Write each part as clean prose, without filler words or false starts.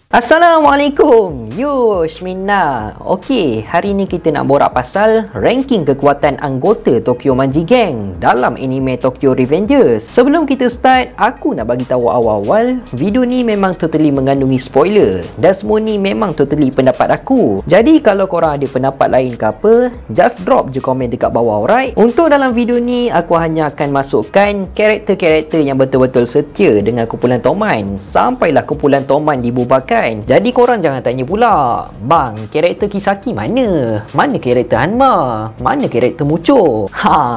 Assalamualaikum, Yush Minna. Okey, hari ni kita nak borak pasal ranking kekuatan anggota Tokyo Manji Gang dalam anime Tokyo Revengers. Sebelum kita start, aku nak bagi tahu awal-awal, video ni memang totally mengandungi spoiler dan semua ni memang totally pendapat aku. Jadi kalau korang ada pendapat lain ke apa, just drop je komen dekat bawah, alright? Untuk dalam video ni, aku hanya akan masukkan karakter-karakter yang betul-betul setia dengan kumpulan Toman sampailah kumpulan Toman dibubarkan. Jadi korang jangan tanya pula, bang, karakter Kisaki mana? Mana karakter Hanma? Mana karakter Mucho?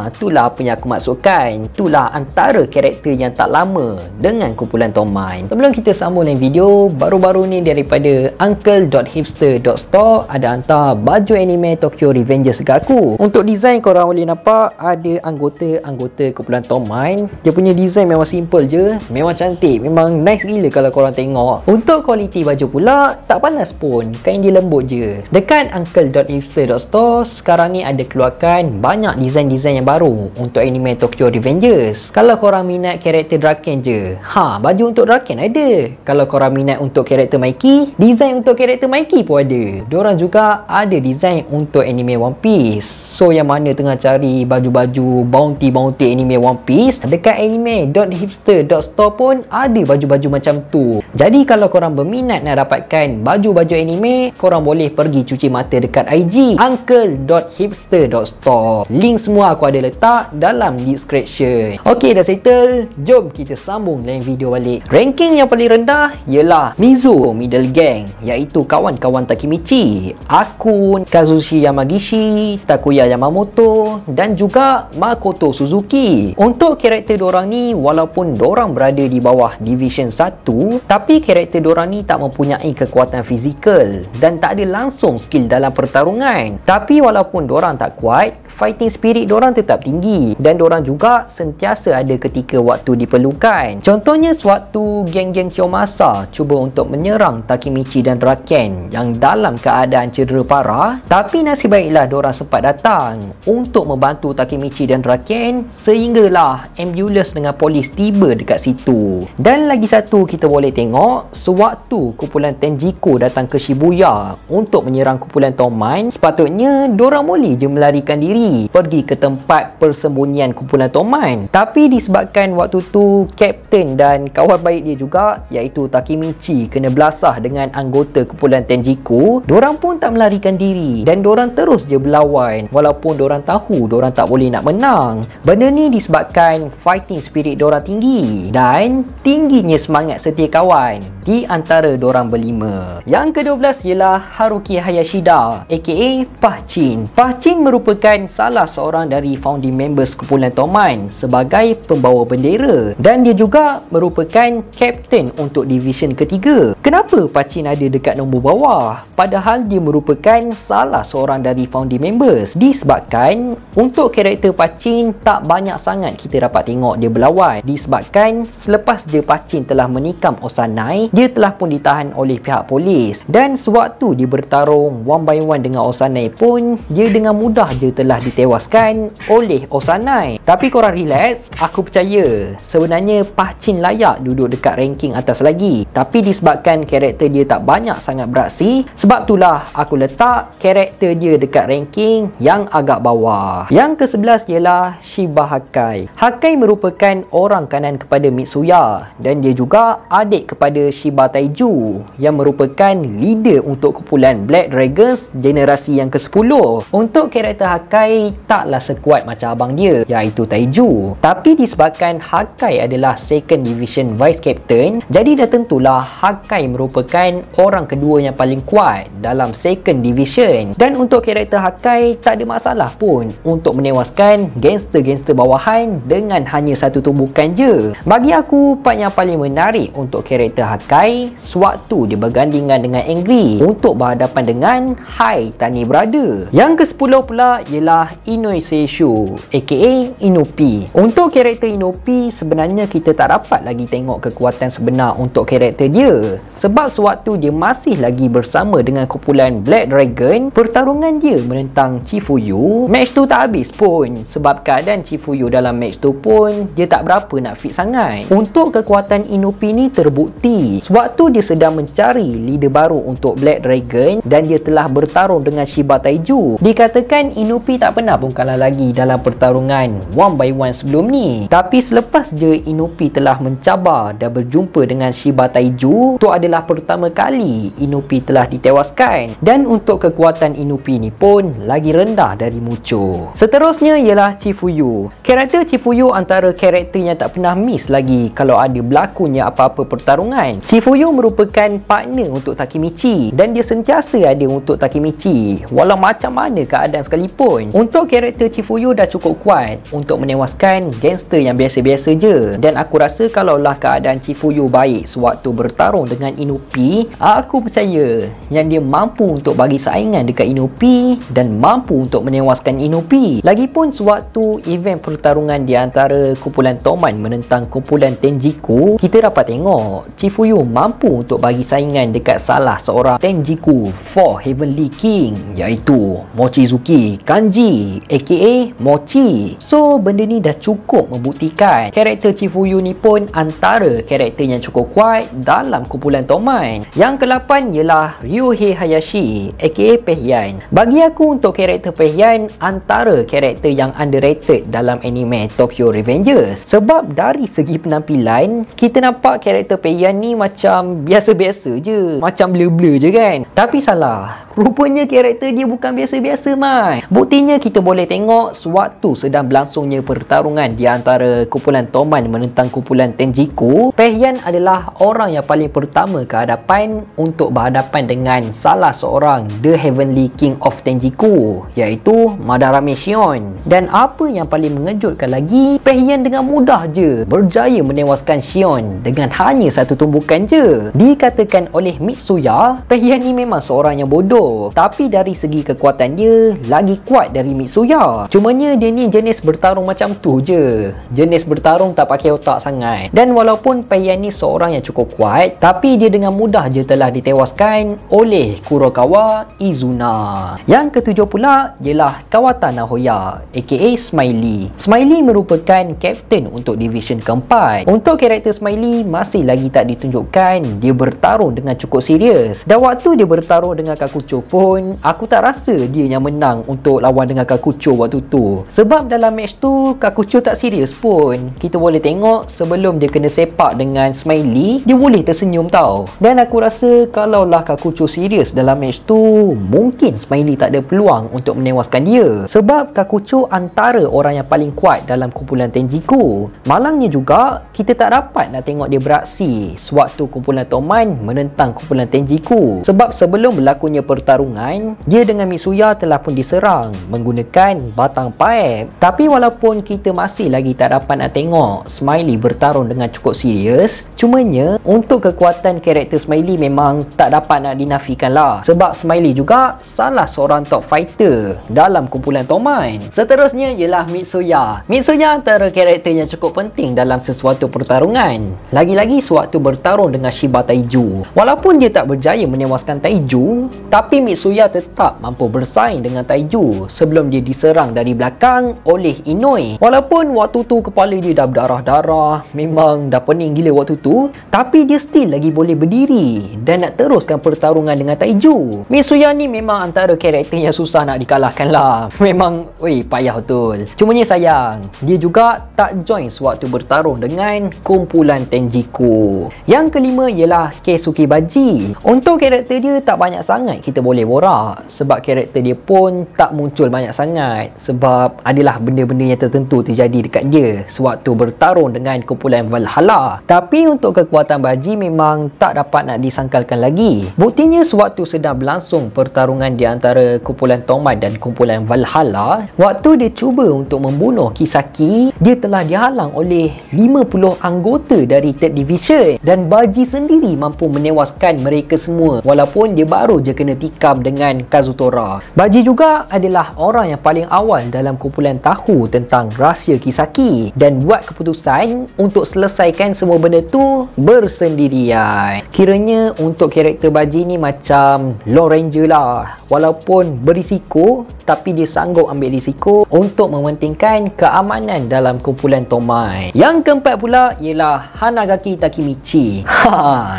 Itulah apa yang aku maksudkan. Itulah antara karakter yang tak lama dengan kumpulan Toman. Sebelum kita sambung dengan video, baru-baru ni daripada uncle.hipster.store ada hantar baju anime Tokyo Revengers ke aku. Untuk design korang boleh nampak ada anggota-anggota kumpulan Toman. Dia punya design memang simple je, memang cantik, memang nice gila kalau korang tengok. Untuk kualiti baju pula tak panas pun, kain dia lembut je. Dekat uncle.hipster.store sekarang ni ada keluarkan banyak design-design yang baru untuk anime Tokyo Revengers. Kalau korang minat karakter Draken je, baju untuk Draken ada. Kalau korang minat untuk karakter Mikey, design untuk karakter Mikey pun ada. Diorang juga ada design untuk anime One Piece. So yang mana tengah cari baju-baju bounty anime One Piece, dekat anime.hipster.store pun ada baju-baju macam tu. Jadi kalau korang berminat nak dapatkan baju-baju anime, korang boleh pergi cuci mata dekat IG uncle.hipster.store. Link semua aku ada letak dalam description. Ok, dah settle, jom kita sambung lain video balik. Ranking yang paling rendah ialah Mizo Middle Gang, iaitu kawan-kawan Takemichi, Akun, Kazushi Yamagishi, Takuya Yamamoto dan juga Makoto Suzuki. Untuk karakter dorang ni, walaupun dorang berada di bawah Division 1, tapi karakter dorang ni tak mempunyai kekuatan fizikal dan tak ada langsung skill dalam pertarungan. Tapi walaupun dorang tak kuat, fighting spirit dorang tetap tinggi dan dorang juga sentiasa ada ketika waktu diperlukan. Contohnya sewaktu geng-geng Kiyomasa cuba untuk menyerang Takemichi dan Draken yang dalam keadaan cedera parah, tapi nasib baiklah dorang sempat datang untuk membantu Takemichi dan Draken sehinggalah ambulans dengan polis tiba dekat situ. Dan lagi satu kita boleh tengok, sewaktu kumpulan Tenjiko datang ke Shibuya untuk menyerang kumpulan Toman, sepatutnya dorang boleh je melarikan diri pergi ke tempat persembunyian kumpulan Toman. Tapi disebabkan waktu tu Kapten dan kawan baik dia juga, iaitu Takemichi, kena belasah dengan anggota kumpulan Tenjiko, dorang pun tak melarikan diri dan dorang terus je berlawan walaupun dorang tahu dorang tak boleh nak menang. Benda ni disebabkan fighting spirit dorang tinggi dan tingginya semangat setia kawan di antara dorang berlima. Yang ke-12 ialah Haruki Hayashida aka Pahchin. Pahchin merupakan salah seorang dari founding members kumpulan Toman sebagai pembawa bendera dan dia juga merupakan kapten untuk division ketiga. Kenapa Pahchin ada dekat nombor bawah padahal dia merupakan salah seorang dari founding members? Disebabkan untuk karakter Pahchin tak banyak sangat kita dapat tengok dia berlawan, disebabkan selepas dia Pahchin telah menikam Osanai, dia telah pun ditahan oleh pihak polis dan sewaktu dia bertarung one by one dengan Osanai pun dia dengan mudah je telah ditewaskan oleh Osanai. Tapi korang relax, aku percaya sebenarnya Pahchin layak duduk dekat ranking atas lagi, tapi disebabkan karakter dia tak banyak sangat beraksi, sebab itulah aku letak karakter dia dekat ranking yang agak bawah. Yang ke-11 ialah Shiba Hakai. Hakai merupakan orang kanan kepada Mitsuya dan dia juga adik kepada Shiba Taiju yang merupakan leader untuk kumpulan Black Dragons generasi yang ke-10. Untuk karakter Hakai taklah sekuat macam abang dia, iaitu Taiju, tapi disebabkan Hakai adalah second division vice captain, jadi dah tentulah Hakai merupakan orang kedua yang paling kuat dalam second division. Dan untuk karakter Hakai tak ada masalah pun untuk menewaskan gangster-gangster bawahan dengan hanya satu tumbukan je. Bagi aku, part yang paling menarik untuk karakter Hakai sewaktu dia bergandingan dengan Angry untuk berhadapan dengan Hai Tani Brother. Yang ke-10 pula ialah Inoue Seishu aka Inopi. Untuk karakter Inopi sebenarnya kita tak dapat lagi tengok kekuatan sebenar untuk karakter dia, sebab sewaktu dia masih lagi bersama dengan kumpulan Black Dragon, pertarungan dia menentang Chifuyu, match tu tak habis pun sebab keadaan Chifuyu dalam match tu pun dia tak berapa nak fit sangat. Untuk kekuatan Inopi ni terbukti sewaktu dia sedang mencari leader baru untuk Black Dragon dan dia telah bertarung dengan Shiba Taiju. Dikatakan Inopi tak pernah pun kalah lagi dalam pertarungan 1 sebelum ni. Tapi selepas je Inopi telah mencabar dan berjumpa dengan Shiba Taiju, tu adalah pertama kali Inopi telah ditewaskan. Dan untuk kekuatan Inopi ni pun lagi rendah dari Mucho. Seterusnya ialah Chifuyu. Karakter Chifuyu antara karakter yang tak pernah miss lagi kalau ada berlakunya apa-apa pertarungan. Chifuyu merupakan partner untuk Takemichi dan dia sentiasa ada untuk Takemichi walau macam mana keadaan sekalipun. Untuk karakter Chifuyu dah cukup kuat untuk menewaskan gangster yang biasa-biasa je, dan aku rasa kalaulah keadaan Chifuyu baik sewaktu bertarung dengan Inopi, aku percaya yang dia mampu untuk bagi saingan dekat Inopi dan mampu untuk menewaskan Inopi. Lagipun sewaktu event pertarungan di antara kumpulan Toman menentang kumpulan Tenjiku, kita dapat tengok Chifuyu mampu untuk bagi saingan dekat salah seorang Tenjiku 4 Heavenly King, iaitu Mochizuki Kanji aka Mochi. So benda ni dah cukup membuktikan karakter Chifuyu ni pun antara karakter yang cukup kuat dalam kumpulan Toman. Yang ke-8 ialah Ryohei Hayashi aka Pehyan. Bagi aku untuk karakter Pehyan antara karakter yang underrated dalam anime Tokyo Revengers, sebab dari segi penampilan kita nampak karakter Pehyan ni macam biasa-biasa je, macam blur-blur je kan. Tapi salah, rupanya karakter dia bukan biasa-biasa mai. Buktinya kita boleh tengok sewaktu sedang berlangsungnya pertarungan di antara kumpulan Toman menentang kumpulan Tenjiku, Pehyan adalah orang yang paling pertama ke hadapan untuk berhadapan dengan salah seorang The Heavenly King of Tenjiku, iaitu Madarame Shion. Dan apa yang paling mengejutkan lagi, Pehyan dengan mudah je berjaya menewaskan Shion dengan hanya satu tumbukan je. Dikatakan oleh Mitsuya, Pehyan ni memang seorang yang bodoh, tapi dari segi kekuatan dia lagi kuat dari Mitsuya. Cumanya dia ni jenis bertarung macam tu je, jenis bertarung tak pakai otak sangat. Dan walaupun Pehyan ni seorang yang cukup kuat, tapi dia dengan mudah je telah ditewaskan oleh Kurokawa Izuna. Yang ke-7 pula ialah Kawata Nahoya aka Smiley. Smiley merupakan kapten untuk division keempat. Untuk karakter Smiley masih lagi tak ditunjukkan dia bertarung dengan cukup serius. Dan waktu dia bertarung dengan Kakucho pun aku tak rasa dia yang menang untuk lawan dengan Kakucho waktu tu. Sebab dalam match tu Kakucho tak serius pun. Kita boleh tengok sebelum dia kena sepak dengan Smiley, dia boleh tersenyum tau. Dan aku rasa kalaulah Kakucho serius dalam match tu, mungkin Smiley tak ada peluang untuk menewaskan dia. Sebab Kakucho antara orang yang paling kuat dalam kumpulan Tenjiku. Malangnya juga kita tak dapat nak tengok dia beraksi sewaktu kumpulan Toman menentang kumpulan Tenjiku. Sebab sebelum berlakunya pertarungan, dia dengan Mitsuya telah pun diserang menggunakan batang paip. Tapi walaupun kita masih lagi tak dapat nak tengok Smiley bertarung dengan cukup serius, cumanya untuk kekuatan karakter Smiley memang tak dapat nak dinafikan lah. Sebab Smiley juga salah seorang top fighter dalam kumpulan Toman. Seterusnya ialah Mitsuya. Mitsuya antara karakter yang cukup penting dalam sesuatu pertarungan. Lagi-lagi sewaktu bertarung dengan Shiba Taiju. Walaupun dia tak berjaya menewaskan Taiju, tapi Mitsuya tetap mampu bersaing dengan Taiju sebelum dia diserang dari belakang oleh Inoue. Walaupun waktu tu kepala dia dah berdarah-darah, memang dah pening gila waktu tu, tapi dia still lagi boleh berdiri dan nak teruskan pertarungan dengan Taiju. Mitsuya ni memang antara karakter yang susah nak dikalahkan lah. Memang payah betul. Cumanya sayang, dia juga tak join sewaktu bertarung dengan kumpulan Tenjiku. Yang kelima ialah Keisuke Baji. Untuk karakter dia tak banyak sangat kita kita boleh borak, sebab karakter dia pun tak muncul banyak sangat sebab adalah benda-benda yang tertentu terjadi dekat dia sewaktu bertarung dengan kumpulan Valhalla. Tapi untuk kekuatan Baji memang tak dapat nak disangkalkan lagi. Buktinya sewaktu sedang berlangsung pertarungan di antara kumpulan Tolmai dan kumpulan Valhalla, waktu dia cuba untuk membunuh Kisaki, dia telah dihalang oleh 50 anggota dari Third Division dan Baji sendiri mampu menewaskan mereka semua walaupun dia baru je kena tikam dengan Kazutora. Baji juga adalah orang yang paling awal dalam kumpulan tahu tentang rahsia Kisaki dan buat keputusan untuk selesaikan semua benda tu bersendirian. Kiranya untuk karakter Baji ni macam Lone Ranger lah, walaupun berisiko tapi dia sanggup ambil risiko untuk mementingkan keamanan dalam kumpulan Tolmai. Yang keempat pula ialah Hanagaki Takemichi.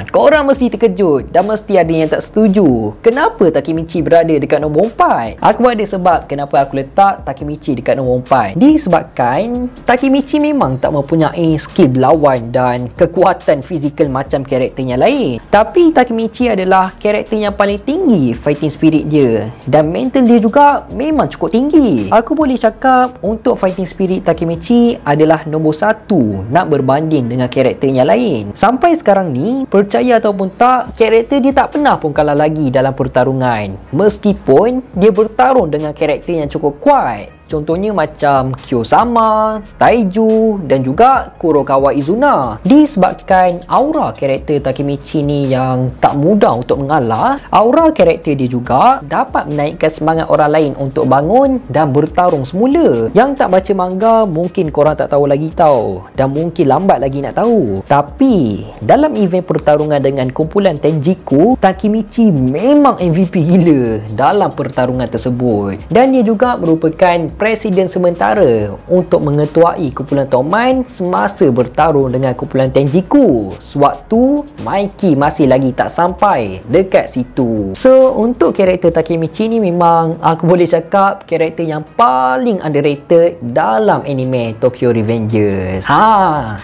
Korang mesti terkejut dan mesti ada yang tak setuju. Kenapa Takemichi berada dekat nombor 4? Aku ada sebab kenapa aku letak Takemichi dekat nombor 4. Disebabkan Takemichi memang tak mempunyai skill berlawan dan kekuatan fizikal macam karakternya lain. Tapi Takemichi adalah karakter yang paling tinggi fighting spirit dia dan mental dia juga memang cukup tinggi. Aku boleh cakap untuk fighting spirit Takemichi adalah nombor 1 nak berbanding dengan karakternya lain. Sampai sekarang ni, percaya ataupun tak, karakter dia tak pernah pun kalah lagi dalam pertarungan meskipun dia bertarung dengan karakter yang cukup kuat. Contohnya macam Kyo-sama, Taiju dan juga Kurokawa Izuna. Disebabkan aura karakter Takemichi ni yang tak mudah untuk mengalah, aura karakter dia juga dapat menaikkan semangat orang lain untuk bangun dan bertarung semula. Yang tak baca manga mungkin korang tak tahu lagi tau, dan mungkin lambat lagi nak tahu. Tapi dalam event pertarungan dengan kumpulan Tenjiku, Takemichi memang MVP gila dalam pertarungan tersebut. Dan dia juga merupakan presiden sementara untuk mengetuai kumpulan Tolmai semasa bertarung dengan kumpulan Tenjiku sewaktu Mikey masih lagi tak sampai dekat situ. So untuk karakter Takemichi ni memang aku boleh cakap karakter yang paling underrated dalam anime Tokyo Revengers.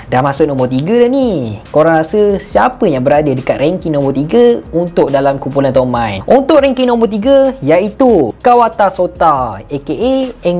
Dah masuk nombor 3 dah ni. Korang rasa siapa yang berada dekat ranking nombor 3 untuk dalam kumpulan Tolmai? Untuk ranking nombor 3 iaitu Kawata Sota aka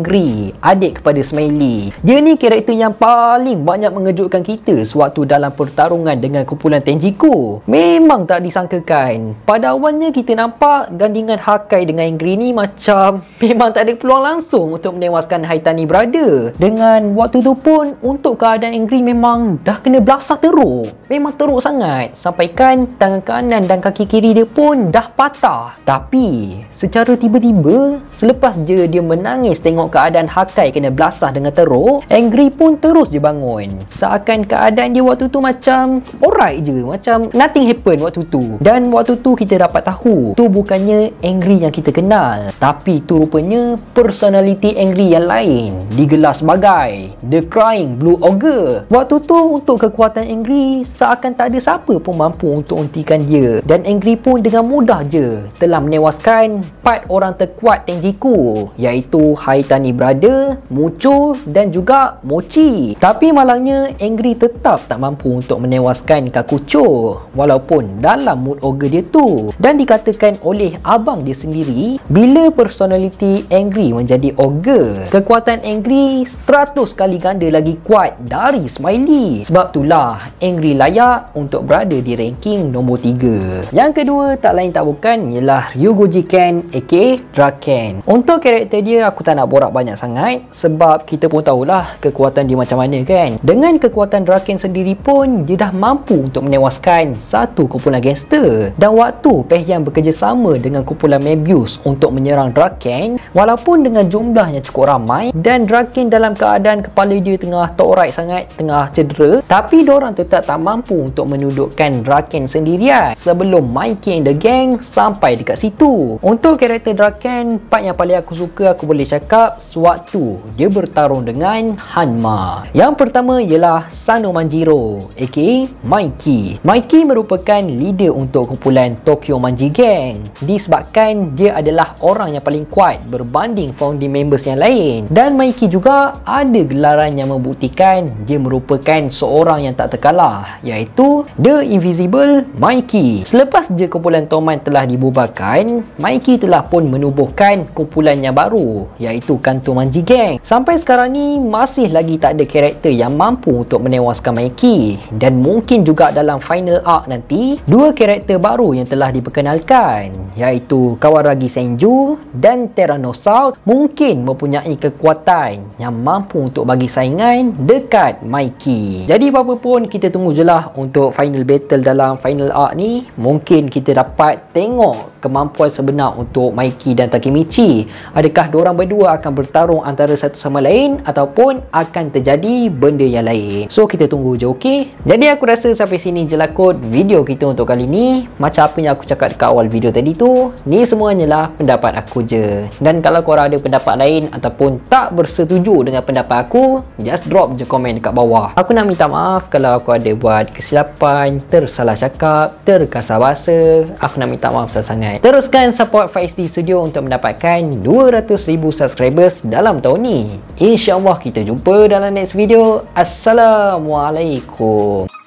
Angry, adik kepada Smiley. Dia ni karakter yang paling banyak mengejutkan kita sewaktu dalam pertarungan dengan kumpulan Tenjiku. Memang tak disangkakan. Pada awalnya kita nampak gandingan Hakai dengan Angry ni macam memang tak ada peluang langsung untuk menewaskan Haitani Brother. Dengan waktu tu pun untuk keadaan Angry memang dah kena belasah teruk. Memang teruk sangat. Sampaikan tangan kanan dan kaki kiri dia pun dah patah. Tapi secara tiba-tiba selepas je dia menangis tengok keadaan Hakai kena belasah dengan teruk, Angry pun terus je bangun. Seakan keadaan dia waktu tu macam alright je, macam nothing happen waktu tu. Dan waktu tu kita dapat tahu tu bukannya Angry yang kita kenal, tapi tu rupanya personality Angry yang lain, digelar sebagai The Crying Blue Ogre. Waktu tu untuk kekuatan Angry seakan tak ada siapa pun mampu untuk hentikan dia, dan Angry pun dengan mudah je telah menewaskan 4 orang terkuat Tenjiku, iaitu Haitani Brother, Mucho dan juga Mochi. Tapi malangnya Angry tetap tak mampu untuk menewaskan Kakucho walaupun dalam mood ogre dia tu. Dan dikatakan oleh abang dia sendiri, bila personality Angry menjadi ogre, kekuatan Angry 100 kali ganda lagi kuat dari Smiley. Sebab itulah Angry layak untuk berada di ranking nombor 3. Yang kedua tak lain tak bukan ialah Ryugoji Ken aka Draken. Untuk karakter dia aku tak nak borak banyak sangat sebab kita pun tahulah kekuatan dia macam mana kan. Dengan kekuatan Draken sendiri pun dia dah mampu untuk menewaskan satu kumpulan gangster. Dan waktu Pehyan bekerjasama dengan kumpulan Mebius untuk menyerang Draken, walaupun dengan jumlah yang cukup ramai dan Draken dalam keadaan kepala dia tengah tak alright sangat, tengah cedera, tapi diorang tetap tak mampu untuk menudukkan Draken sendirian sebelum Mikey and the gang sampai dekat situ. Untuk karakter Draken, part yang paling aku suka aku boleh cakap sewaktu dia bertarung dengan Hanma. Yang pertama ialah Sano Manjiro aka Mikey. Mikey merupakan leader untuk kumpulan Tokyo Manji Gang disebabkan dia adalah orang yang paling kuat berbanding founding members yang lain, dan Mikey juga ada gelaran yang membuktikan dia merupakan seorang yang tak terkalah, iaitu The Invisible Mikey. Selepas je kumpulan Toman telah dibubarkan, Mikey telah pun menubuhkan kumpulan yang baru iaitu Kanto Manji Gang. Sampai sekarang ni masih lagi tak ada karakter yang mampu untuk menewaskan Mikey, dan mungkin juga dalam final arc nanti dua karakter baru yang telah diperkenalkan iaitu Kawaragi Senju dan Tyrannosaurus mungkin mempunyai kekuatan yang mampu untuk bagi saingan dekat Mikey. Jadi apa pun kita tunggu je lah untuk final battle dalam final arc ni. Mungkin kita dapat tengok kemampuan sebenar untuk Mikey dan Takemichi. Adakah diorang berdua akan bertarung antara satu sama lain ataupun akan terjadi benda yang lain? So kita tunggu je, okey? Jadi aku rasa sampai sini je lah kot video kita untuk kali ni. Macam apa yang aku cakap dekat awal video tadi tu, ni semuanya lah pendapat aku je. Dan kalau korang ada pendapat lain ataupun tak bersetuju dengan pendapat aku, just drop je komen dekat bawah. Aku nak minta maaf kalau aku ada buat kesilapan, tersalah cakap, terkasar bahasa. Aku nak minta maaf sangat. Teruskan support Faiz Studio untuk mendapatkan 200,000 subscribers dalam tahun ni. InsyaAllah kita jumpa dalam next video. Assalamualaikum.